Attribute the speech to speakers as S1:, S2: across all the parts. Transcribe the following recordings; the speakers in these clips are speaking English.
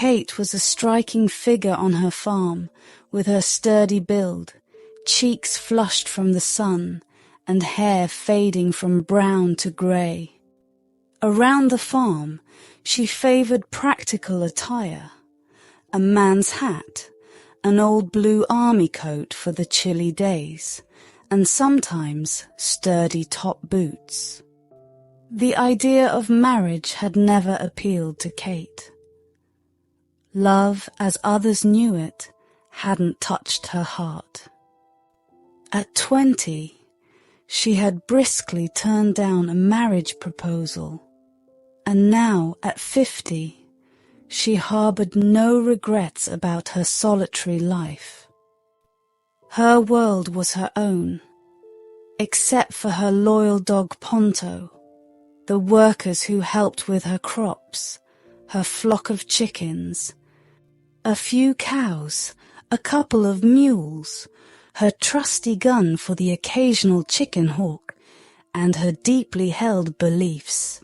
S1: Kate was a striking figure on her farm, with her sturdy build, cheeks flushed from the sun, and hair fading from brown to grey. Around the farm, she favoured practical attire, a man's hat, an old blue army coat for the chilly days, and sometimes sturdy top boots. The idea of marriage had never appealed to Kate. Love, as others knew it, hadn't touched her heart. At 20, she had briskly turned down a marriage proposal, and now, at 50, she harboured no regrets about her solitary life. Her world was her own, except for her loyal dog Ponto, the workers who helped with her crops, her flock of chickens, a few cows, a couple of mules, her trusty gun for the occasional chicken hawk, and her deeply held beliefs.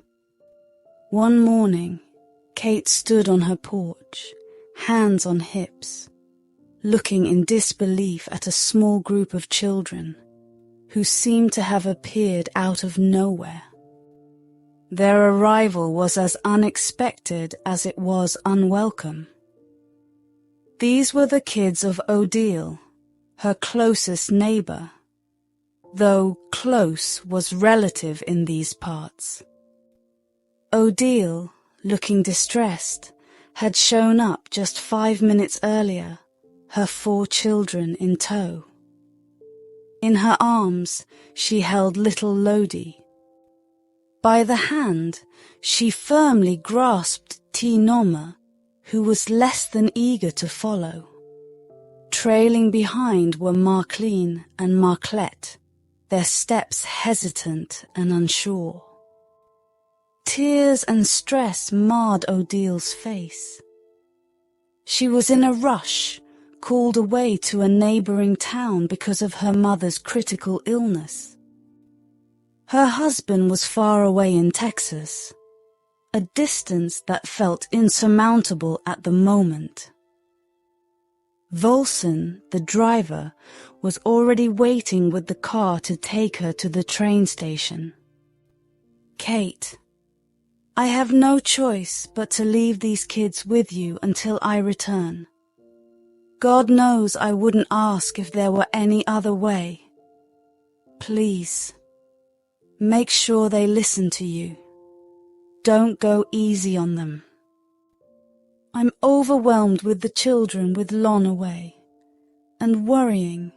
S1: One morning, Kate stood on her porch, hands on hips, looking in disbelief at a small group of children who seemed to have appeared out of nowhere. Their arrival was as unexpected as it was unwelcome. These were the kids of Odile, her closest neighbour, though close was relative in these parts. Odile, looking distressed, had shown up just 5 minutes earlier, her 4 children in tow. In her arms she held little Lodi. By the hand she firmly grasped Tinoma, who was less than eager to follow. Trailing behind were Marceline and Marclette, their steps hesitant and unsure. Tears and stress marred Odile's face. She was in a rush, called away to a neighbouring town because of her mother's critical illness. Her husband was far away in Texas, a distance that felt insurmountable at the moment. Volson, the driver, was already waiting with the car to take her to the train station. Kate, I have no choice but to leave these kids with you until I return. God knows I wouldn't ask if there were any other way. Please, make sure they listen to you. Don't go easy on them. I'm overwhelmed with the children with Lon away, and worrying.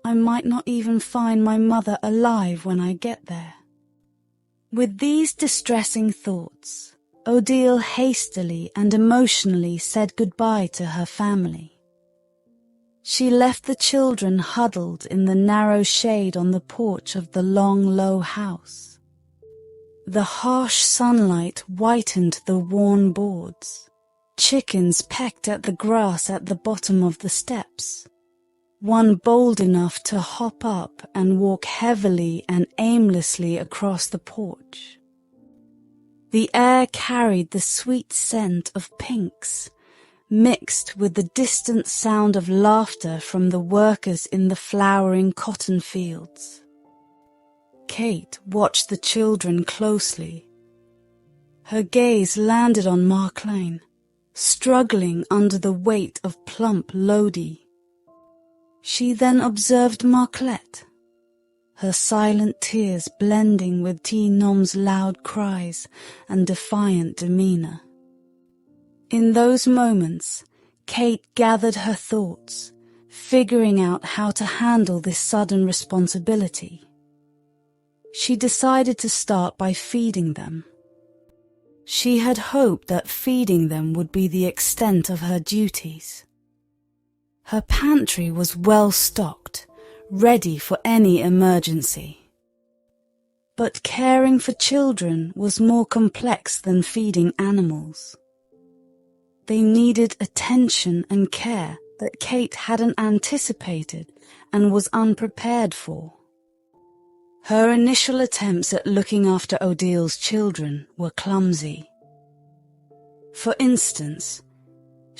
S1: I might not even find my mother alive when I get there. With these distressing thoughts, Odile hastily and emotionally said goodbye to her family. She left the children huddled in the narrow shade on the porch of the long, low house. The harsh sunlight whitened the worn boards. Chickens pecked at the grass at the bottom of the steps. One bold enough to hop up and walk heavily and aimlessly across the porch. The air carried the sweet scent of pinks, mixed with the distant sound of laughter from the workers in the flowering cotton fields. Kate watched the children closely. Her gaze landed on Marceline, struggling under the weight of plump Lodi. She then observed Marclette, her silent tears blending with Tinom's loud cries and defiant demeanour. In those moments, Kate gathered her thoughts, figuring out how to handle this sudden responsibility. She decided to start by feeding them. She had hoped that feeding them would be the extent of her duties. Her pantry was well stocked, ready for any emergency. But caring for children was more complex than feeding animals. They needed attention and care that Kate hadn't anticipated and was unprepared for. Her initial attempts at looking after Odile's children were clumsy. For instance,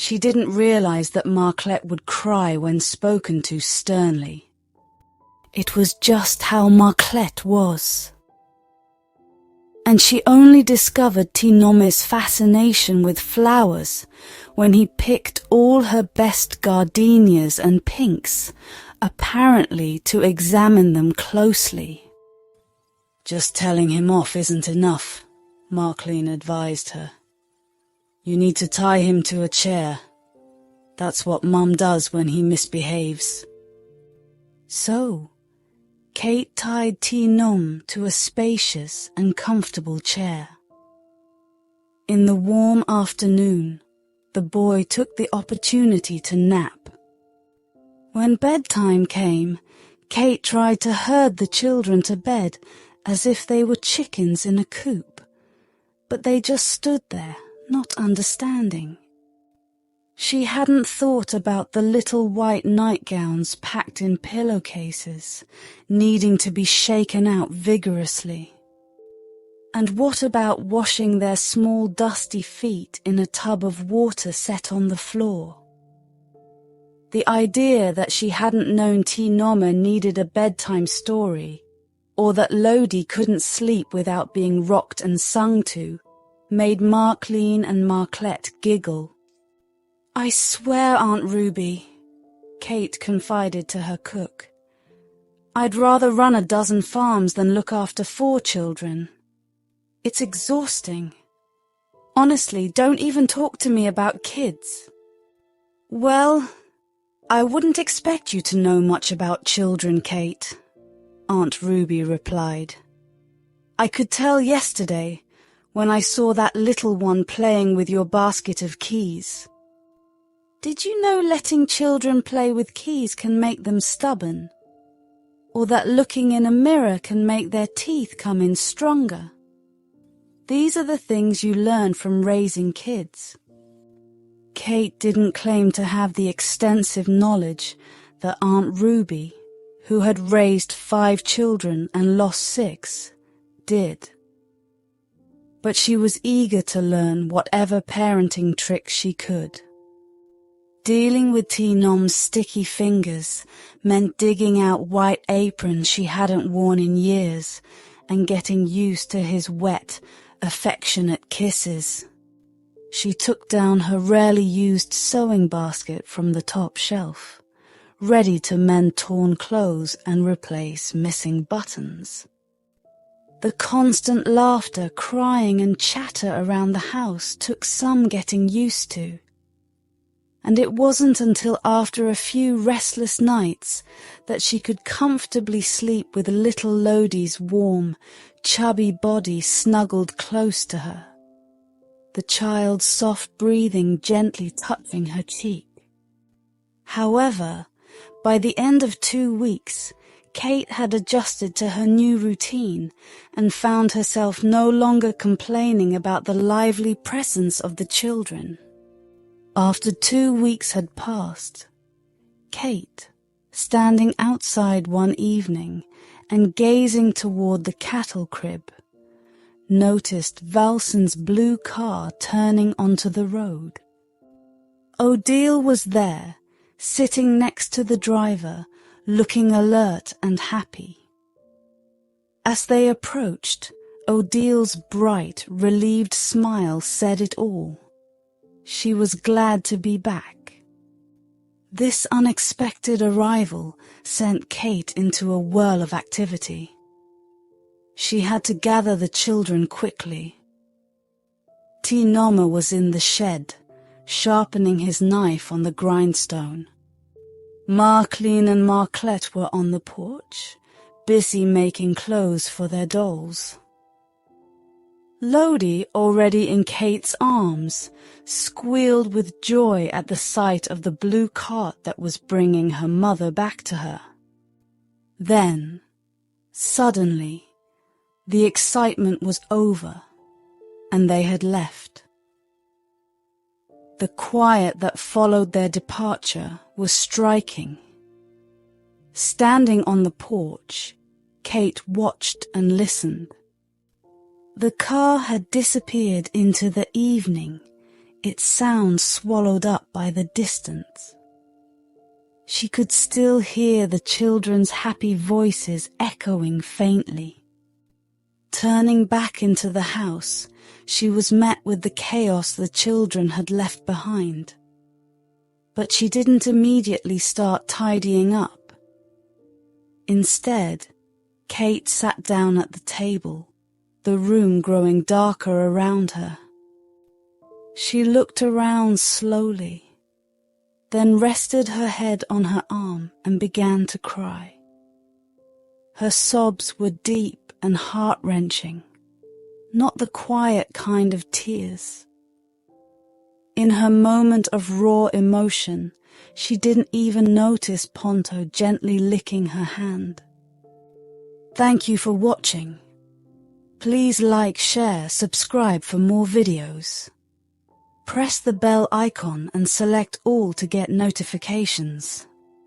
S1: She didn't realize that Marclette would cry when spoken to sternly. It was just how Marclette was. And she only discovered Tinome's fascination with flowers when he picked all her best gardenias and pinks, apparently to examine them closely. Just telling him off isn't enough, Marceline advised her. You need to tie him to a chair. That's what Mum does when he misbehaves. So, Kate tied Tinome to a spacious and comfortable chair. In the warm afternoon, the boy took the opportunity to nap. When bedtime came, Kate tried to herd the children to bed as if they were chickens in a coop, but they just stood there, not understanding. She hadn't thought about the little white nightgowns packed in pillowcases, needing to be shaken out vigorously. And what about washing their small dusty feet in a tub of water set on the floor? The idea that she hadn't known Tinome needed a bedtime story, or that Lodi couldn't sleep without being rocked and sung to, made Marceline and Marclette giggle. I swear, Aunt Ruby, Kate confided to her cook, I'd rather run a dozen farms than look after 4 children. It's exhausting. Honestly, don't even talk to me about kids. Well, I wouldn't expect you to know much about children, Kate, Aunt Ruby replied. I could tell yesterday when I saw that little one playing with your basket of keys. Did you know letting children play with keys can make them stubborn? Or that looking in a mirror can make their teeth come in stronger? These are the things you learn from raising kids. Kate didn't claim to have the extensive knowledge that Aunt Ruby, who had raised 5 children and lost 6, did. But she was eager to learn whatever parenting tricks she could. Dealing with Tinome's sticky fingers meant digging out white aprons she hadn't worn in years and getting used to his wet, affectionate kisses. She took down her rarely used sewing basket from the top shelf, ready to mend torn clothes and replace missing buttons. The constant laughter, crying and chatter around the house took some getting used to. And it wasn't until after a few restless nights that she could comfortably sleep with little Lodi's warm, chubby body snuggled close to her, the child's soft breathing gently touching her cheek. However, by the end of 2 weeks, Kate had adjusted to her new routine and found herself no longer complaining about the lively presence of the children. After 2 weeks had passed, Kate, standing outside one evening and gazing toward the cattle crib, noticed Valsen's blue car turning onto the road. Odile was there, sitting next to the driver, looking alert and happy. As they approached, Odile's bright, relieved smile said it all. She was glad to be back. This unexpected arrival sent Kate into a whirl of activity. She had to gather the children quickly. Tinome was in the shed, sharpening his knife on the grindstone. Marceline and Marclette were on the porch, busy making clothes for their dolls. Lodi, already in Kate's arms, squealed with joy at the sight of the blue cart that was bringing her mother back to her. Then, suddenly, the excitement was over, and they had left. The quiet that followed their departure was striking. Standing on the porch, Kate watched and listened. The car had disappeared into the evening, its sound swallowed up by the distance. She could still hear the children's happy voices echoing faintly. Turning back into the house, she was met with the chaos the children had left behind. But she didn't immediately start tidying up. Instead, Kate sat down at the table, the room growing darker around her. She looked around slowly, then rested her head on her arm and began to cry. Her sobs were deep and heart-wrenching, not the quiet kind of tears. In her moment of raw emotion, she didn't even notice Ponto gently licking her hand. Thank you for watching. Please like, share, subscribe for more videos. Press the bell icon and select all to get notifications.